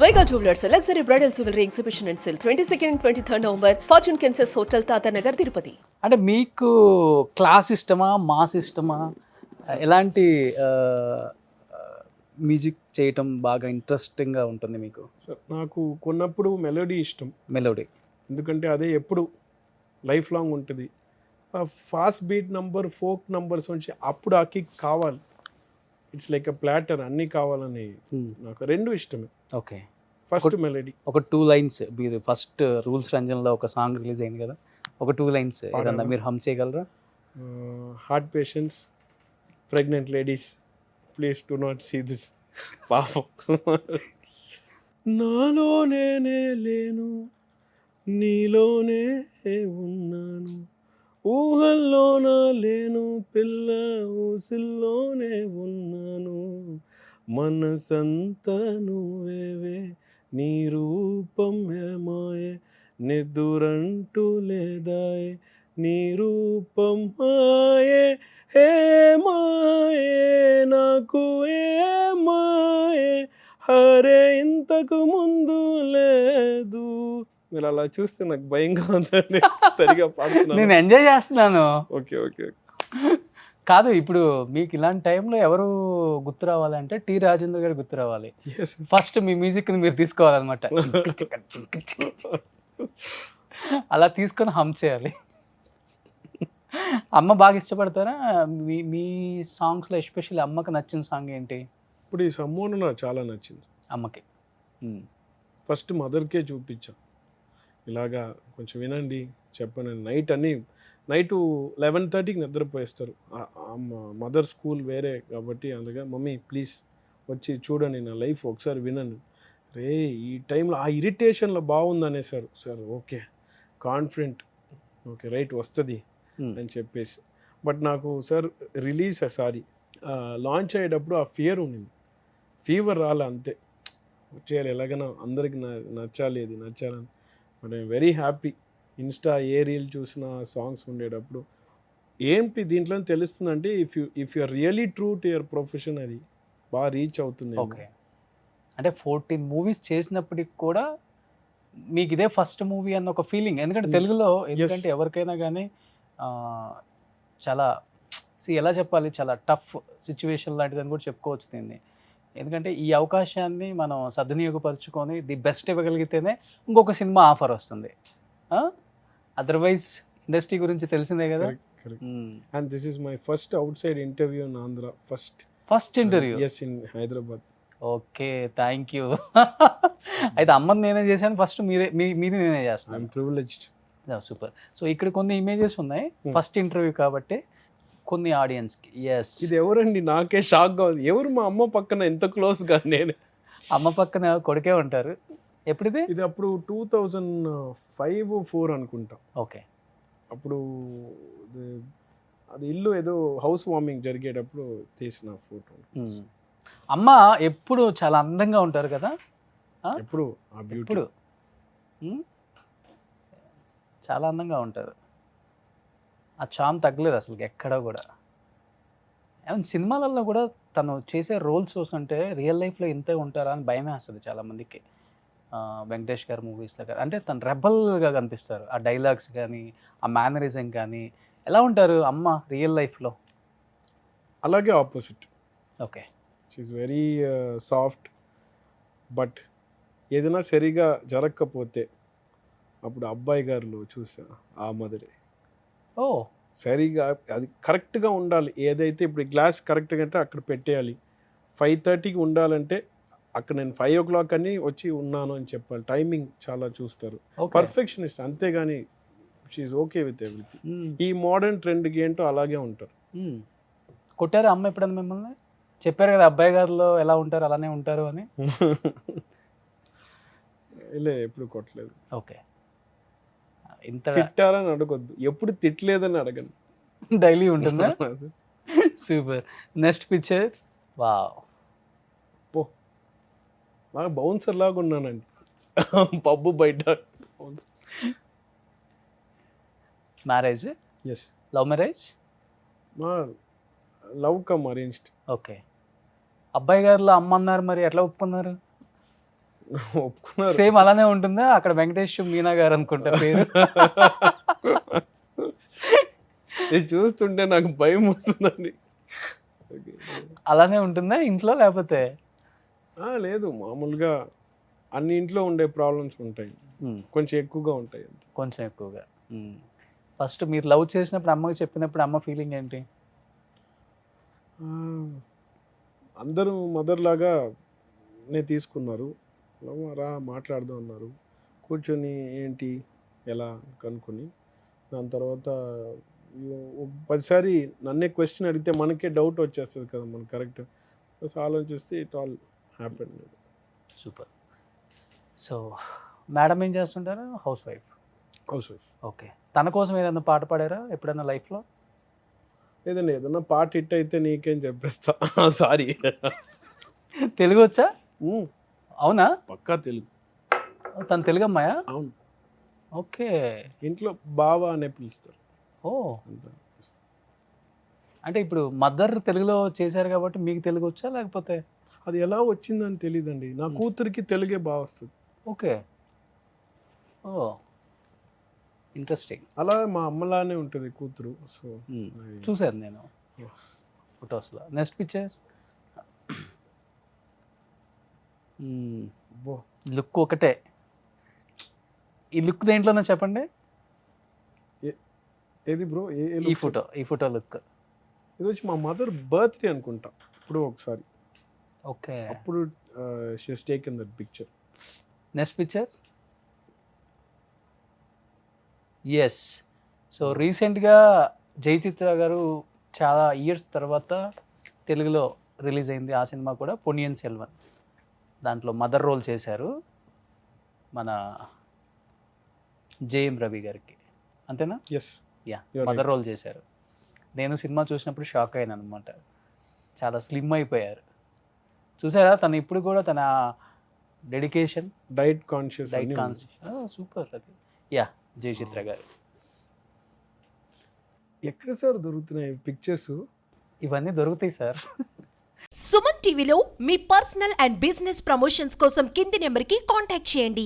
Vega Jewelers, a luxury bridal jewelry exhibition and sale 22nd and 23rd November, Fortune Kansas Hotel, Tata Nagar, Tirupati. అంటే మీకు class ఇష్టమా, mass ఇష్టమా? ఎలాంటి music చేయటం బాగా ఇంట్రెస్టింగ్గా ఉంటుంది మీకు? నాకు కొన్నప్పుడు మెలోడీ ఇష్టం, మెలోడీ. ఎందుకంటే అదే ఎప్పుడు లైఫ్ లాంగ్ ఉంటుంది. Fast beat number, folk numbers వచ్చి అప్పుడు ఆ కిక్ కావాలి. ఇట్స్ లైక్ అ ప్లాటర్, అన్నీ కావాలని నాకు రెండు ఇష్టమే. Okay, first melody. ఒక 2 లైన్స్ మీరు ఫస్ట్ రూల్స్ రంజన్లో ఒక సాంగ్ రిలీజ్ అయింది కదా, ఒక 2 లైన్స్ ఏదన్నా మీరు హమ్ చేయగలరా? Heart patients, pregnant ladies, please do not see this. పాపం నాలోనే లేను, నీలోనే ఉన్నాను, ఊహల్లోన లేను, పిల్ల ఊసిల్లోనే ఉన్నాను, మనసంతా నువ్వేవే, నీ రూపం ఏమాయే, నిద్దురంటూ లేదాయే, నీ రూపం మాయే, హే మాయే నాకు ఏ మాయే, హరే ఇంతకు ముందు లేదు. మీరు అలా చూస్తే నాకు భయంగా ఉందండి, సరిగా పాడుతున్నాను. నేను ఎంజాయ్ చేస్తున్నాను. Okay okay. కాదు, ఇప్పుడు మీకు ఇలాంటి టైంలో ఎవరు గుర్తు రావాలంటే టి రాజేంద్ర గారు గుర్తు రావాలి. ఫస్ట్ మీ మ్యూజిక్ని మీరు తీసుకోవాలన్నమాట. అలా తీసుకొని హమ్ చేయాలి. అమ్మ బాగా ఇష్టపడతారా? మీ సాంగ్స్లో ఎస్పెషల్లీ అమ్మకి నచ్చిన సాంగ్ ఏంటి? ఇప్పుడు ఈ సమ్మోను నాకు చాలా నచ్చింది అమ్మకి. ఫస్ట్ మదర్కే చూపించాం, ఇలాగా కొంచెం వినండి చెప్పను. నైట్ 11:30కి నిద్రపోయేస్తారు. మదర్ స్కూల్ వేరే కాబట్టి అందుకే మమ్మీ ప్లీజ్ వచ్చి చూడండి నా లైఫ్ ఒకసారి వినను. రే ఈ టైంలో ఆ ఇరిటేషన్లో బాగుందనేసారు. Sir okay, confident, okay right వస్తుంది అని చెప్పేసి. బట్ నాకు సార్ లాంచ్ అయ్యేటప్పుడు ఆ ఫియర్ ఉండింది, ఫీవర్ రాలే అంతే. చేయాలి ఎలాగైనా అందరికి నచ్చాలి, అది నచ్చాలని. But I'm very happy. Insta ఏ రీల్ చూసినా సాంగ్స్ ఉండేటప్పుడు ఏంటి దీంట్లో తెలుస్తుందంటే if you are really true to your profession అది బాగా రీచ్ అవుతుంది. ఓకే, అంటే 14 మూవీస్ చేసినప్పటికి కూడా మీకు ఇదే ఫస్ట్ మూవీ అన్న ఒక ఫీలింగ్. ఎందుకంటే తెలుగులో ఎందుకంటే ఎవరికైనా కానీ చాలా ఎలా చెప్పాలి, చాలా టఫ్ సిచ్యువేషన్ లాంటిదని కూడా చెప్పుకోవచ్చు దీన్ని. ఎందుకంటే ఈ అవకాశాన్ని మనం సద్వినియోగపరుచుకొని ది బెస్ట్ ఇవ్వగలిగితేనే ఇంకొక సినిమా ఆఫర్ వస్తుంది. అదర్వైజ్ ఇండస్ట్రీ గురించి తెలిసిందే కదా. And this is my first outside interview in Andhra. First interview? Yes, in Hyderabad. Okay, thank you. అయితే అమ్మని నేనే చేశాను ఫస్ట్, మీది నేనే చేస్తాను. I'm privileged. సూపర్. సో ఇక్కడ కొన్ని ఇమేజెస్ ఉన్నాయి ఫస్ట్ ఇంటర్వ్యూ కాబట్టి కొన్ని ఆడియన్స్కి. ఎస్, ఇది ఎవరండి, నాకే షాక్గా ఉంది. ఎవరు మా అమ్మ పక్కన ఎంత క్లోజ్గా? నేను అమ్మ పక్కన కొడుకే ఉంటారు. ఎప్పుడిది? ఇది అప్పుడు 2005-04 అనుకుంటా. ఓకే, అప్పుడు అది ఇల్లు ఏదో హౌస్ వార్మింగ్ జరిగేటప్పుడు తీసిన ఫోటో. అమ్మ ఎప్పుడు చాలా అందంగా ఉంటారు కదా, ఎప్పుడు ఎప్పుడు చాలా అందంగా ఉంటారు. ఆ చామ్ తగ్గలేదు అసలు ఎక్కడా కూడా. ఏమైనా సినిమాలలో కూడా తను చేసే రోల్స్ చూస్తుంటే రియల్ లైఫ్లో ఇంతే ఉంటారా అని భయమే వస్తుంది చాలామందికి. వెంకటేష్ గారు మూవీస్లో కానీ అంటే తను రెబల్గా కనిపిస్తారు. ఆ డైలాగ్స్ కానీ ఆ మేనరిజం కానీ. ఎలా ఉంటారు అమ్మ రియల్ లైఫ్లో? అలాగే opposite. Okay, she's very soft. But ఏదైనా సరిగా జరగకపోతే అప్పుడు అబ్బాయి గారిలో చూసా ఆ మదరే. ఓ, సరిగా అది కరెక్ట్గా ఉండాలి. ఏదైతే ఇప్పుడు గ్లాస్ కరెక్ట్గా అంటే అక్కడ పెట్టేయాలి. 5:30కి ఉండాలంటే అక్కడ నేను 5 o'clock అని వచ్చి ఉన్నాను అని చెప్పాలి. టైమింగ్ చాలా చూస్తారు, పర్ఫెక్షనిస్ట్. అంతేగాని షీఈస్ ఓకే విత్ ఎవ్రీథింగ్. ఈ మోడర్న్ ట్రెండ్కి ఏంటో అలాగే ఉంటారు. కొట్టారు అమ్మ ఎప్పుడన్నా మిమ్మల్ని? చెప్పారు కదా అబ్బాయి గారిలో ఎలా ఉంటారు అలానే ఉంటారు అని. లే, ఎప్పుడు కొట్టలేదు. ఓకే, ఇంత తిట్టారని అడగొద్దు, ఎప్పుడు తిట్టలేదని అడగండి. డైలీ ఉంటుందా? సూపర్. Next picture. వావ్, బాగా బౌన్సర్ లాగా ఉన్నానండి పబ్బు బయట. మ్యారేజ్? ఎస్. Love marriage? మా లవ్ కమ్ అరేంజ్డ్. ఓకే, అబ్బాయి గారిలో అమ్మ అన్నారు, మరి ఎట్లా ఒప్పుకున్నారు? ఒప్పుకున్నారు. సేమ్ అలానే ఉంటుందా అక్కడ వెంకటేష్ మీనా గారు అనుకుంటా పేరు. ఇది చూస్తుంటే నాకు భయం వస్తుందండి. అలానే ఉంటుందా ఇంట్లో లేకపోతే? లేదు, మామూలుగా అన్ని ఇంట్లో ఉండే ప్రాబ్లమ్స్ ఉంటాయి, కొంచెం ఎక్కువగా ఉంటాయి. కొంచెం ఎక్కువగా. ఫస్ట్ మీరు లవ్ చేసినప్పుడు అమ్మకి చెప్పినప్పుడు అమ్మ ఫీలింగ్ ఏంటి? అందరూ మదర్ లాగా తీసుకున్నారు. రా మాట్లాడదాం అన్నారు. కూర్చొని ఏంటి ఎలా కనుక్కొని దాని తర్వాత 10సారి నన్నే క్వశ్చన్ అడిగితే మనకే డౌట్ వచ్చేస్తుంది కదా, మనం కరెక్ట్ ఆలోచిస్తే it all happen. Super. So madam ఏం చేస్తుంటారు? House wife. ఓకే. తన కోసం ఏదైనా పాట పాడారా ఎప్పుడైనా లైఫ్లో? లేదండి, ఏదన్నా పాట హిట్ అయితే నీకేం చెప్పేస్తా. సారీ. తెలుగు వచ్చా? అవునా? పక్కా తెలుగు. తను తెలుగు అమ్మాయా? అవును. ఓకే. ఇంట్లో బావ అనే పిలుస్తారు. ఓ, అంటే ఇప్పుడు మదర్ తెలుగులో చేశారు కాబట్టి మీకు తెలుగు వచ్చా లేకపోతే? అది ఎలా వచ్చిందని తెలియదండి. నా కూతురికి తెలుగే బాగా వస్తుంది. ఓకే. ఓ, ఇంట్రెస్టింగ్. అలా మా అమ్మలానే ఉంటుంది కూతురు. సో చూశాను నేను ఫొటోస్లో. Next picture. లుక్ ఒకటే. ఈ లుక్ దేంట్లోనే చెప్పండి. ఏది బ్రో? ఈ ఫోటో లుక్. ఇది వచ్చి మా మదర్ బర్త్డే అనుకుంటా ఇప్పుడు ఒకసారి. ఓకే. అప్పుడు she has taken that picture. Next picture. Yes. So రీసెంట్గా జయచిత్ర గారు చాలా ఇయర్స్ తర్వాత తెలుగులో రిలీజ్ అయింది ఆ సినిమా కూడా, పొన్నియిన్ సెల్వన్. దాంట్లో మదర్ రోల్ చేశారు మన జేఎం రవి గారికి, అంతేనా? ఎస్. యా, మదర్ రోల్ చేశారు. నేను సినిమా చూసినప్పుడు షాక్ అయ్యాను అనమాట. చాలా స్లిమ్ అయిపోయారు. చూసారా తను ఇప్పుడు కూడా తన డెడికేషన్, డైట్ కాన్షియస్. సూపర్ అది. యా, జయచిత్ర గారు. ఎక్కడ సార్ దొరుకుతున్నాయి పిక్చర్స్? ఇవన్నీ దొరుకుతాయి సార్. సుమన్ టీవీలో మీ పర్సనల్ అండ్ బిజినెస్ ప్రమోషన్స్ కోసం కింది నెంబర్కి కాంటాక్ట్ చేయండి.